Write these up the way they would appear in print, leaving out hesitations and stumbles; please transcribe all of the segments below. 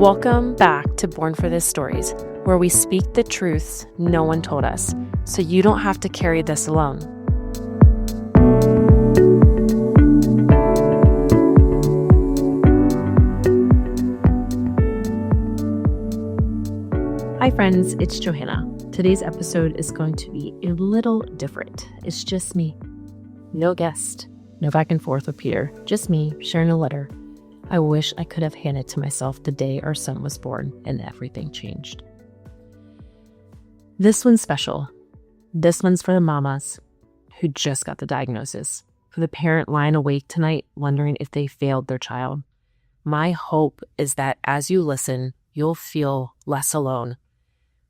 Welcome back to Born for This Stories, where we speak the truths no one told us, so you don't have to carry this alone. Hi friends, it's Johanna. Today's episode is going to be a little different. It's just me. No guest, no back and forth with Peter, just me sharing a letter I wish I could have handed to myself the day our son was born and everything changed. This one's special. This one's for the mamas who just got the diagnosis, for the parent lying awake tonight wondering if they failed their child. My hope is that as you listen, you'll feel less alone,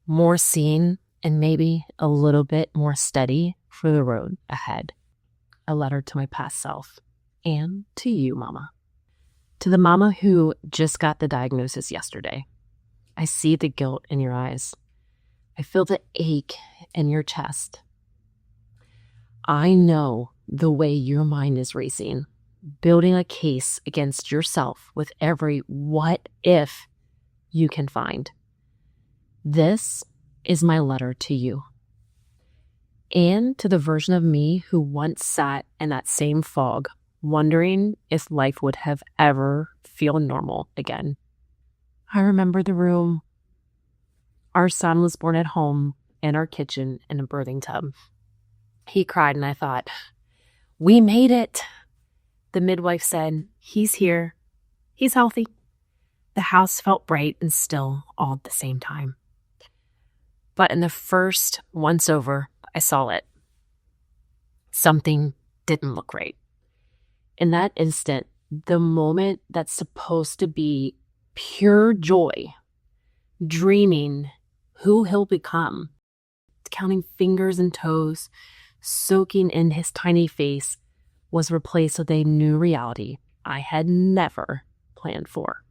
more seen, and maybe a little bit more steady for the road ahead. A letter to my past self and to you, mama. To the mama who just got the diagnosis yesterday, I see the guilt in your eyes. I feel the ache in your chest. I know the way your mind is racing, building a case against yourself with every what if you can find. This is my letter to you. And to the version of me who once sat in that same fog, wondering if life would have ever feel normal again. I remember the room. Our son was born at home in our kitchen in a birthing tub. He cried and I thought, we made it. The midwife said, he's here. He's healthy. The house felt bright and still all at the same time. But in the first once over, I saw it. Something didn't look right. In that instant, the moment that's supposed to be pure joy, dreaming who he'll become, counting fingers and toes, soaking in his tiny face, was replaced with a new reality I had never planned for.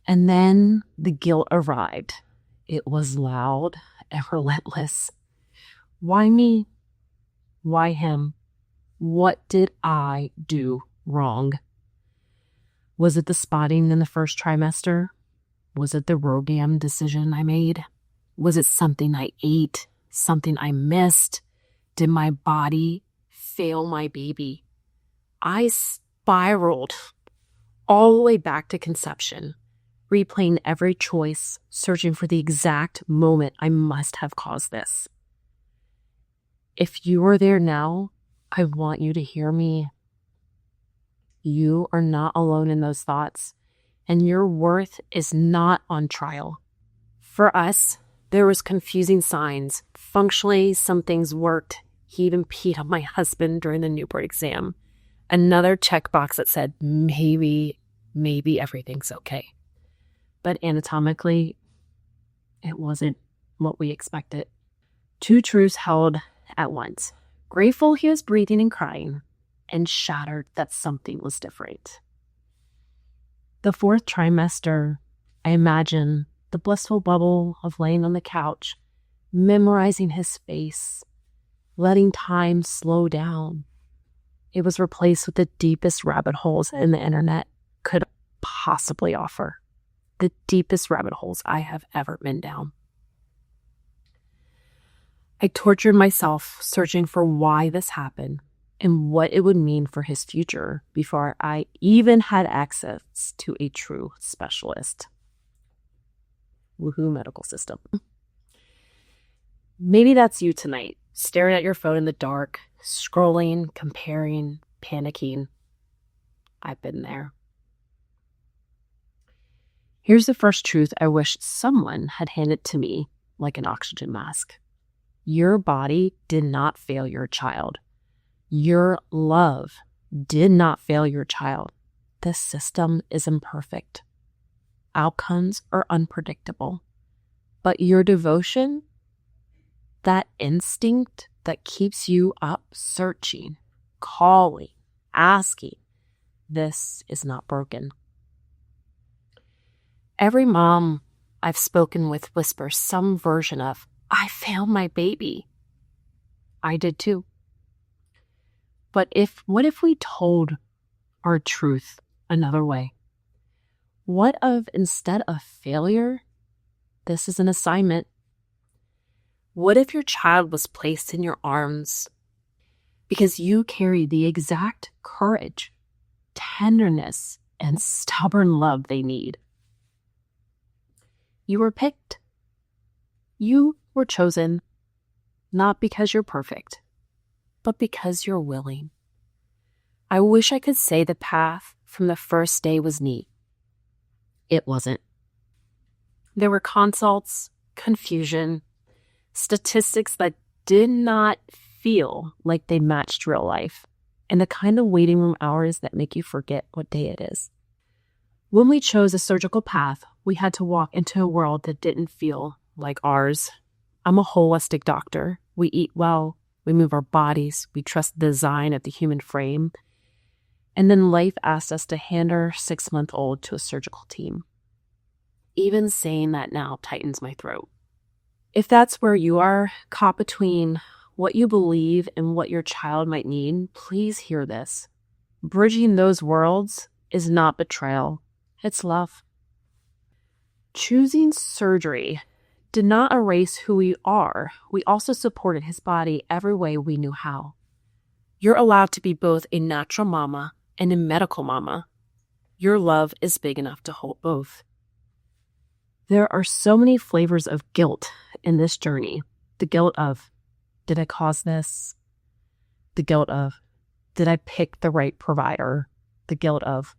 And then the guilt arrived. It was loud and relentless. Why me? Why him? What did I do wrong? Was it the spotting in the first trimester? Was it the ROGAM decision I made? Was it something I ate? Something I missed? Did my body fail my baby? I spiraled all the way back to conception, replaying every choice, searching for the exact moment I must have caused this. If you are there now, I want you to hear me. You are not alone in those thoughts, and your worth is not on trial. For us, there was confusing signs. Functionally, some things worked. He even peed on my husband during the Newport exam. Another checkbox that said, maybe everything's okay. But anatomically, it wasn't what we expected. Two truths held at once. Grateful he was breathing and crying, and shattered that something was different. The fourth trimester, I imagine the blissful bubble of laying on the couch, memorizing his face, letting time slow down. It was replaced with the deepest rabbit holes in the internet could possibly offer. The deepest rabbit holes I have ever been down. I tortured myself searching for why this happened and what it would mean for his future before I even had access to a true specialist. Woohoo, medical system. Maybe that's you tonight, staring at your phone in the dark, scrolling, comparing, panicking. I've been there. Here's the first truth I wish someone had handed to me like an oxygen mask. Your body did not fail your child. Your love did not fail your child. This system is imperfect. Outcomes are unpredictable. But your devotion, that instinct that keeps you up searching, calling, asking, this is not broken. Every mom I've spoken with whispers some version of, I failed my baby. I did too. But what if we told our truth another way? What if instead of failure, this is an assignment? What if your child was placed in your arms because you carry the exact courage, tenderness, and stubborn love they need? You were picked. You were chosen, not because you're perfect, but because you're willing. I wish I could say the path from the first day was neat. It wasn't. There were consults, confusion, statistics that did not feel like they matched real life, and the kind of waiting room hours that make you forget what day it is. When we chose a surgical path, we had to walk into a world that didn't feel like ours. I'm a holistic doctor. We eat well, we move our bodies, we trust the design of the human frame. And then life asked us to hand our 6-month-old to a surgical team. Even saying that now tightens my throat. If that's where you are, caught between what you believe and what your child might need, please hear this. Bridging those worlds is not betrayal, it's love. Choosing surgery did not erase who we are. We also supported his body every way we knew how. You're allowed to be both a natural mama and a medical mama. Your love is big enough to hold both. There are so many flavors of guilt in this journey. The guilt of, did I cause this? The guilt of, did I pick the right provider? The guilt of,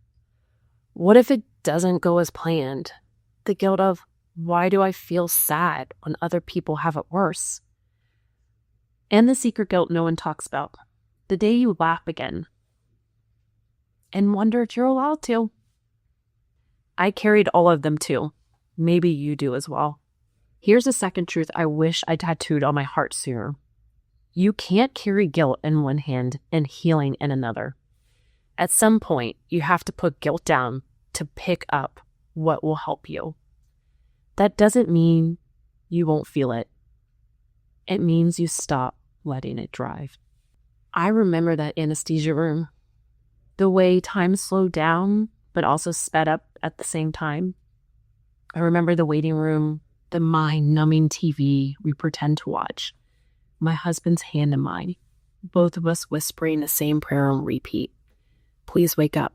what if it doesn't go as planned? The guilt of, why do I feel sad when other people have it worse? And the secret guilt no one talks about. The day you laugh again and wonder if you're allowed to. I carried all of them too. Maybe you do as well. Here's a second truth I wish I tattooed on my heart sooner. You can't carry guilt in one hand and healing in another. At some point, you have to put guilt down to pick up what will help you. That doesn't mean you won't feel it. It means you stop letting it drive. I remember that anesthesia room. The way time slowed down, but also sped up at the same time. I remember the waiting room, the mind-numbing TV we pretend to watch, my husband's hand in mine, both of us whispering the same prayer on repeat. Please wake up.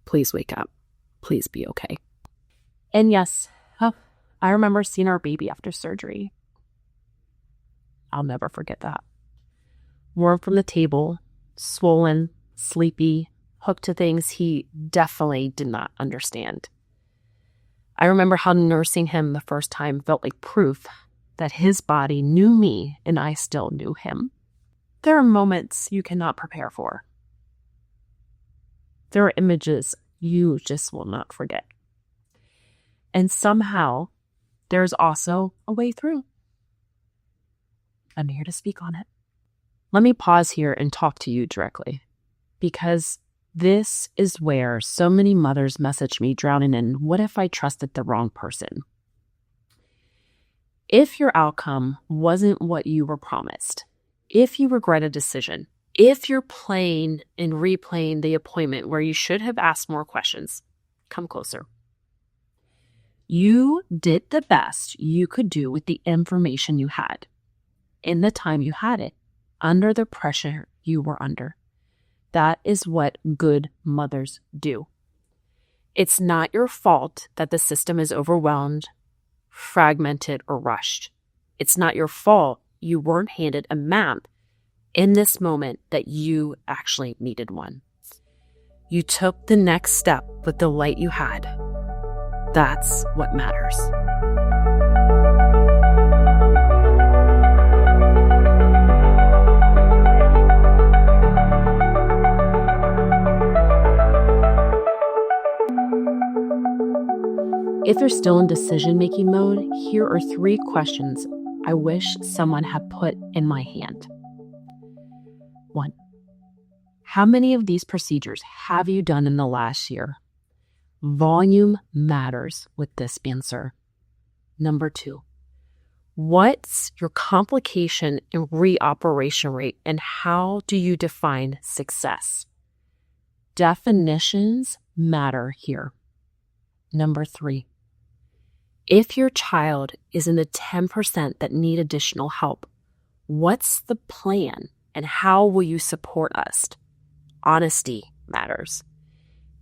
Please wake up. Please be okay. And yes, I remember seeing our baby after surgery. I'll never forget that. Warm from the table, swollen, sleepy, hooked to things he definitely did not understand. I remember how nursing him the first time felt like proof that his body knew me and I still knew him. There are moments you cannot prepare for. There are images you just will not forget. And somehow, there's also a way through. I'm here to speak on it. Let me pause here and talk to you directly, because this is where so many mothers message me drowning in, what if I trusted the wrong person? If your outcome wasn't what you were promised, if you regret a decision, if you're playing and replaying the appointment where you should have asked more questions, come closer. You did the best you could do with the information you had, in the time you had it, under the pressure you were under. That is what good mothers do. It's not your fault that the system is overwhelmed, fragmented, or rushed. It's not your fault you weren't handed a map in this moment that you actually needed one. You took the next step with the light you had. That's what matters. If you're still in decision-making mode, here are 3 questions I wish someone had put in my hand. 1. How many of these procedures have you done in the last year? Volume matters with this answer. Number 2. What's your complication and reoperation rate, and how do you define success? Definitions matter here. Number 3, if your child is in the 10% that need additional help, what's the plan and how will you support us? Honesty matters.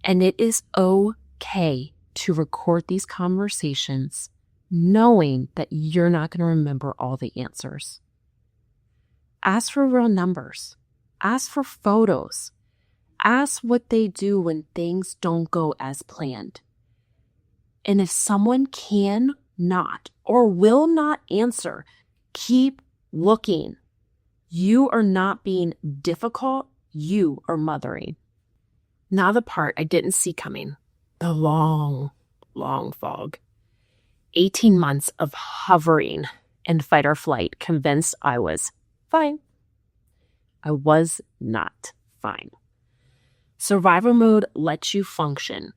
And it is okay to record these conversations knowing that you're not going to remember all the answers. Ask for real numbers. Ask for photos. Ask what they do when things don't go as planned. And if someone can not or will not answer, keep looking. You are not being difficult. You are mothering. Now the part I didn't see coming, the long, long fog. 18 months of hovering and fight or flight, convinced I was fine. I was not fine. Survival mode lets you function.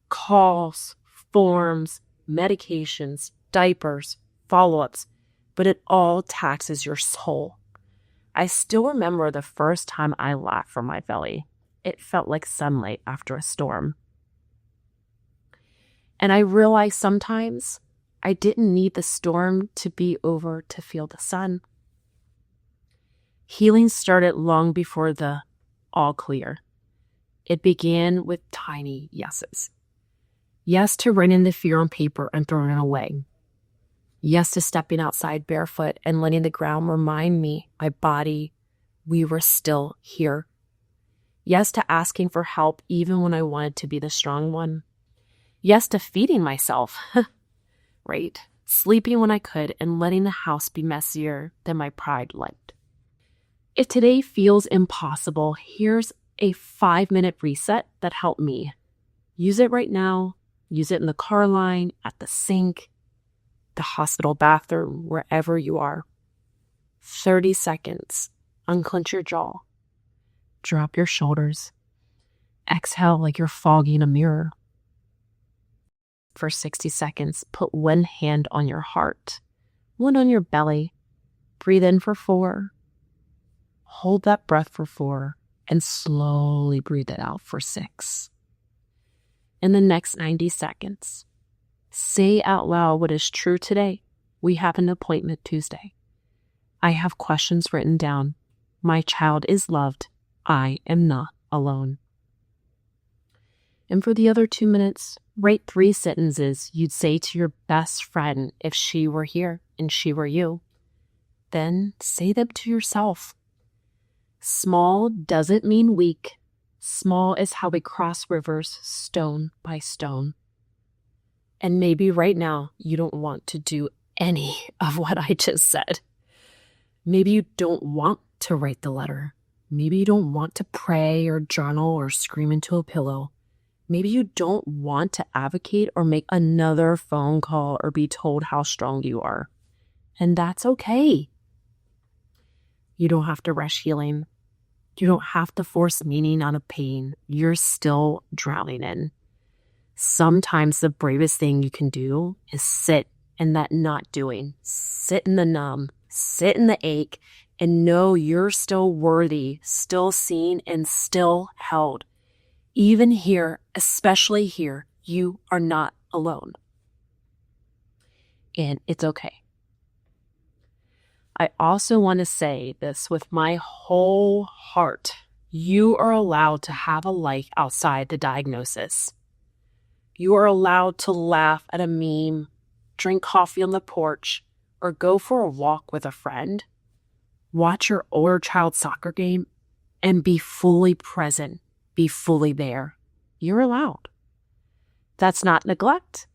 Calls, forms, medications, diapers, follow-ups, but it all taxes your soul. I still remember the first time I laughed from my belly. It felt like sunlight after a storm. And I realized sometimes I didn't need the storm to be over to feel the sun. Healing started long before the all clear. It began with tiny yeses. Yes to writing the fear on paper and throwing it away. Yes to stepping outside barefoot and letting the ground remind me, my body, we were still here. Yes to asking for help even when I wanted to be the strong one. Yes to feeding myself. Right? Sleeping when I could and letting the house be messier than my pride liked. If today feels impossible, here's a 5-minute reset that helped me. Use it right now. Use it in the car line, at the sink, the hospital bathroom, wherever you are. 30 seconds. Unclench your jaw. Drop your shoulders. Exhale like you're fogging a mirror. For 60 seconds, put one hand on your heart, one on your belly. Breathe in for 4. Hold that breath for 4 and slowly breathe it out for 6. In the next 90 seconds, say out loud what is true today. We have an appointment Tuesday. I have questions written down. My child is loved. I am not alone. And for the other 2 minutes, write 3 sentences you'd say to your best friend if she were here and she were you. Then say them to yourself. Small doesn't mean weak. Small is how we cross rivers stone by stone. And maybe right now you don't want to do any of what I just said. Maybe you don't want to write the letter. Maybe you don't want to pray or journal or scream into a pillow. Maybe you don't want to advocate or make another phone call or be told how strong you are. And that's okay. You don't have to rush healing. You don't have to force meaning out of pain you're still drowning in. Sometimes the bravest thing you can do is sit in that not doing. Sit in the numb. Sit in the ache and know you're still worthy, still seen, and still held. Even here, especially here, you are not alone. And it's okay. I also want to say this with my whole heart. You are allowed to have a life outside the diagnosis. You are allowed to laugh at a meme, drink coffee on the porch, or go for a walk with a friend. Watch your older child's soccer game and be fully present, be fully there. You're allowed. That's not neglect.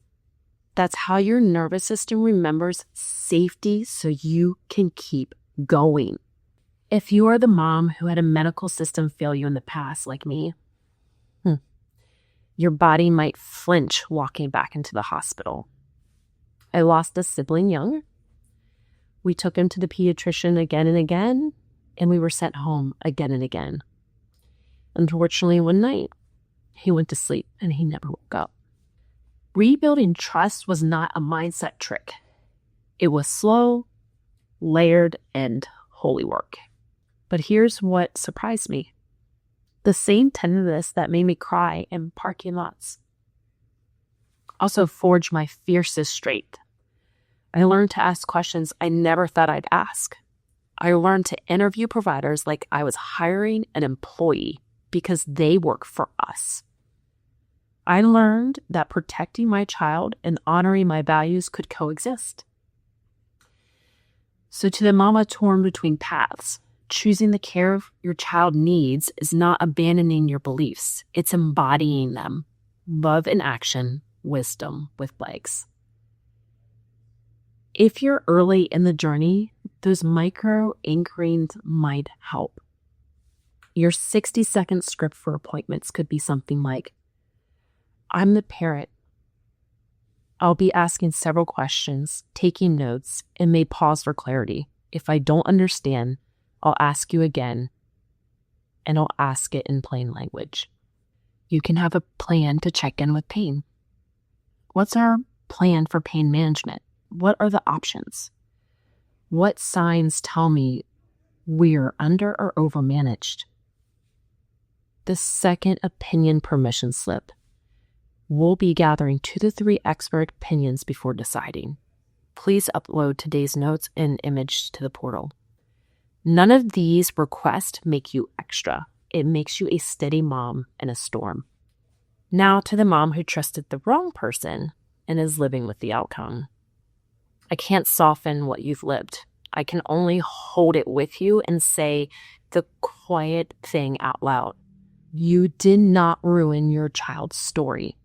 That's how your nervous system remembers safety so you can keep going. If you are the mom who had a medical system fail you in the past, like me, your body might flinch walking back into the hospital. I lost a sibling young. We took him to the pediatrician again and again, and we were sent home again and again. Unfortunately, one night, he went to sleep and he never woke up. Rebuilding trust was not a mindset trick. It was slow, layered, and holy work. But here's what surprised me. The same tenderness that made me cry in parking lots Also forged my fiercest strength. I learned to ask questions I never thought I'd ask. I learned to interview providers like I was hiring an employee because they work for us. I learned that protecting my child and honoring my values could coexist. So to the mama torn between paths, choosing the care your child needs is not abandoning your beliefs. It's embodying them. Love in action, wisdom with legs. If you're early in the journey, those micro anchorings might help. Your 60-second script for appointments could be something like, I'm the parent. I'll be asking several questions, taking notes, and may pause for clarity. If I don't understand, I'll ask you again, and I'll ask it in plain language. You can have a plan to check in with pain. What's our plan for pain management? What are the options? What signs tell me we're under or overmanaged? The second opinion permission slip. We'll be gathering 2 to 3 expert opinions before deciding. Please upload today's notes and image to the portal. None of these requests make you extra. It makes you a steady mom in a storm. Now to the mom who trusted the wrong person and is living with the outcome. I can't soften what you've lived. I can only hold it with you and say the quiet thing out loud. You did not ruin your child's story.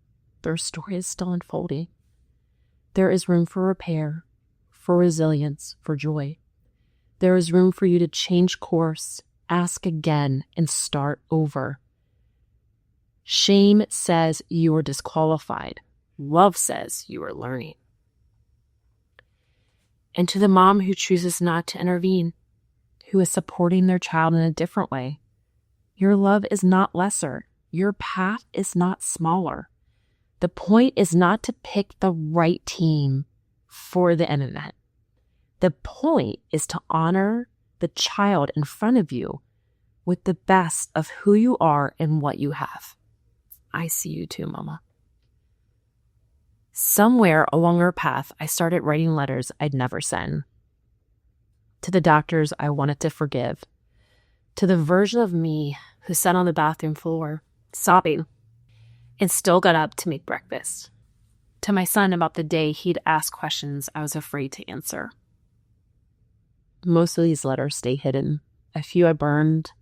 Their story is still unfolding. There is room for repair, for resilience, for joy. There is room for you to change course, ask again, and start over. Shame says you are disqualified. Love says you are learning. And to the mom who chooses not to intervene, who is supporting their child in a different way, your love is not lesser. Your path is not smaller. The point is not to pick the right team for the internet. The point is to honor the child in front of you with the best of who you are and what you have. I see you too, Mama. Somewhere along our path, I started writing letters I'd never send. To the doctors I wanted to forgive. To the version of me who sat on the bathroom floor, sobbing, and still got up to make breakfast. To my son about the day he'd ask questions I was afraid to answer. Most of these letters stay hidden. A few I burned.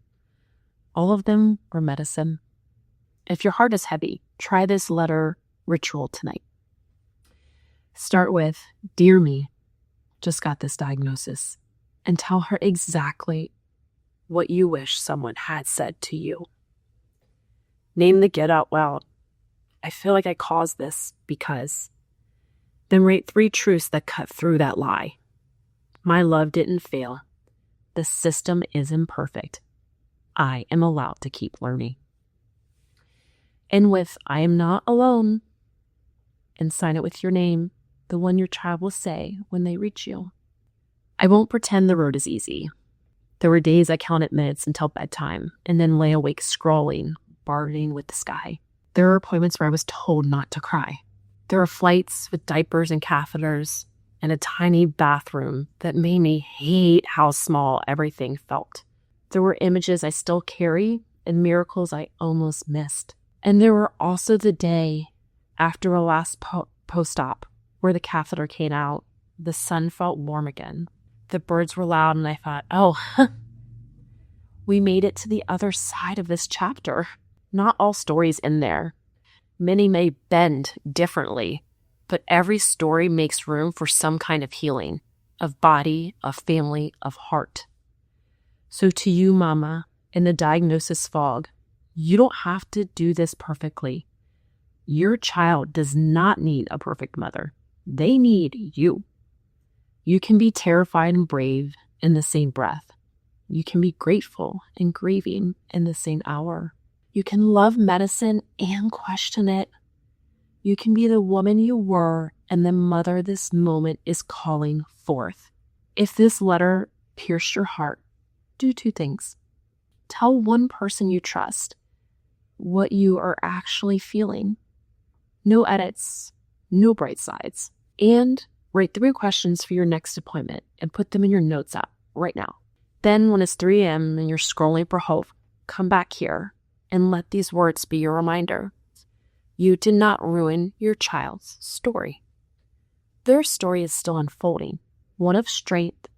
All of them were medicine. If your heart is heavy, try this letter ritual tonight. Start with, Dear me, just got this diagnosis, and tell her exactly what you wish someone had said to you. Name the get out loud. I feel like I caused this because. Then rate 3 truths that cut through that lie. My love didn't fail. The system is imperfect. I am allowed to keep learning. And with I am not alone, and sign it with your name, the one your child will say when they reach you. I won't pretend the road is easy. There were days I counted minutes until bedtime and then lay awake scrolling, bargaining with the sky. There are appointments where I was told not to cry. There are flights with diapers and catheters and a tiny bathroom that made me hate how small everything felt. There were images I still carry and miracles I almost missed. And there were also the day after a last post-op where the catheter came out, the sun felt warm again. The birds were loud and I thought, we made it to the other side of this chapter. Not all stories in there. Many may bend differently, but every story makes room for some kind of healing, of body, of family, of heart. So to you, Mama, in the diagnosis fog, you don't have to do this perfectly. Your child does not need a perfect mother. They need you. You can be terrified and brave in the same breath. You can be grateful and grieving in the same hour. You can love medicine and question it. You can be the woman you were and the mother this moment is calling forth. If this letter pierced your heart, do 2 things. Tell one person you trust what you are actually feeling. No edits, no bright sides. And write 3 questions for your next appointment and put them in your notes app right now. Then when it's 3 a.m. and you're scrolling for hope, come back here and let these words be your reminder. You did not ruin your child's story. Their story is still unfolding, one of strength,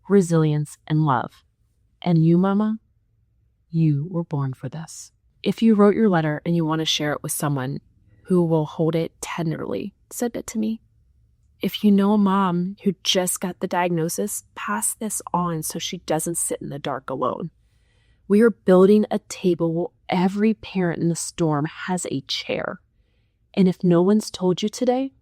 resilience, and love. And you, Mama, you were born for this. If you wrote your letter and you want to share it with someone who will hold it tenderly, send it to me. If you know a mom who just got the diagnosis, pass this on so she doesn't sit in the dark alone. We are building a table where every parent in the storm has a chair. And if no one's told you today,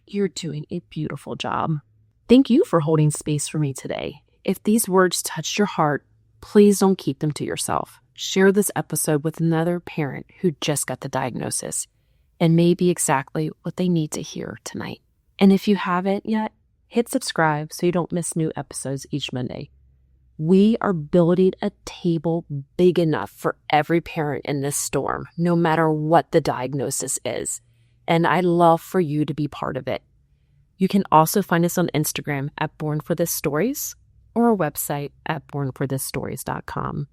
you're doing a beautiful job. Thank you for holding space for me today. If these words touched your heart, please don't keep them to yourself. Share this episode with another parent who just got the diagnosis and may be exactly what they need to hear tonight. And if you haven't yet, hit subscribe so you don't miss new episodes each Monday. We are building a table big enough for every parent in this storm, no matter what the diagnosis is. And I'd love for you to be part of it. You can also find us on Instagram at Born for This Stories or our website at bornforthisstories.com.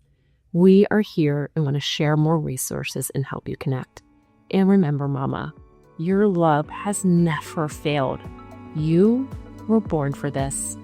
We are here and want to share more resources and help you connect. And remember, Mama, your love has never failed. You were born for this.